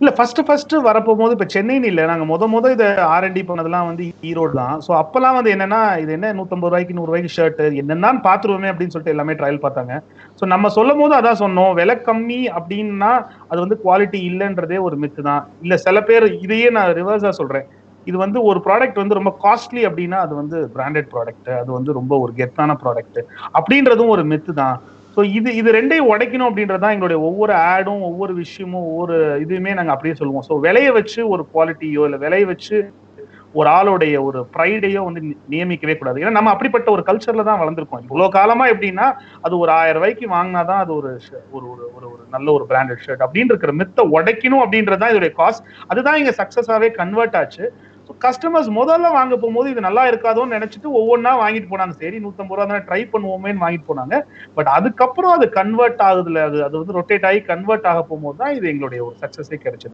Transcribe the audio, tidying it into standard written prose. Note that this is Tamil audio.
இல்ல ஃபர்ஸ்ட் வரப்போம்போது இப்ப சென்னைன்னு இல்ல. நாங்க இத ஆர்&டி பண்ணதெல்லாம் வந்து ஈரோடு தான். சோ அப்பலாம் வந்து என்னன்னா, இது என்ன ரூ. 150க்கு ரூ. 100க்கு ஷர்ட் என்னன்னான்னு பாத்துருவோமே அப்படின்னு சொல்லிட்டு எல்லாமே ட்ரையல் பார்த்தாங்க. சோ நம்ம சொல்லும்போது அதான் சொன்னோம். விலை கம்மி அப்படின்னா, அது வந்து குவாலிட்டி இல்லன்றதே ஒரு மித்து தான். இல்ல சில பேர் இதையே நான் ரிவர்ஸா சொல்றேன். இது வந்து ஒரு ப்ராடக்ட் வந்து ரொம்ப காஸ்ட்லி அப்படின்னா, அது வந்து பிராண்டட் ப்ராடக்ட். அது வந்து ரொம்ப ஒரு கெத்தான ப்ராடக்ட். அப்படின்றதும் ஒரு மித்து தான். சோ இது 2யும் உடைக்கணும் அப்படின்றது தான் எங்களுடைய ஒவ்வொரு ஆடும், ஒவ்வொரு விஷயமும், ஒவ்வொரு இதுவுமே நாங்க அப்படியே சொல்லுவோம். சோ விலைய வச்சு ஒரு குவாலிட்டியோ, இல்ல விலைய வச்சு ஒரு ஆளுடைய ஒரு பிரைடையோ வந்து நியமிக்கவே கூடாது. ஏன்னா நம்ம அப்படிப்பட்ட ஒரு கல்ச்சர்ல தான் வளர்ந்துருக்கோம். இவ்வளவு காலமா எப்படின்னா, அது ஒரு ரூ. 1000க்கு வாங்குனா தான் அது ஒரு ஒரு ஒரு ஒரு ஒரு நல்ல ஒரு பிராண்டட் ஷர்ட் அப்படின்னு இருக்கிற மித்த உடைக்கணும் அப்படின்றது தான் இதோடைய காஸ்ட். அதுதான் இங்க சக்சஸாவே கன்வெர்ட் ஆச்சு. கஸ்டமர்ஸ் முதல்ல வாங்க போகும்போது இது நல்லா இருக்காதோன்னு நினைச்சிட்டு ஒவ்வொன்னா வாங்கிட்டு போனாங்க. சரி ரூ. 150 தானே ட்ரை பண்ணுவோமேன்னு வாங்கிட்டு போனாங்க. பட் அதுக்கப்புறம் அது கன்வெர்ட் ஆகுதுல அது அது வந்து ரொட்டேட் ஆகி கன்வெர்ட் ஆக போகும்போது தான் இது எங்களுடைய ஒரு சக்சஸே கிடைச்சது.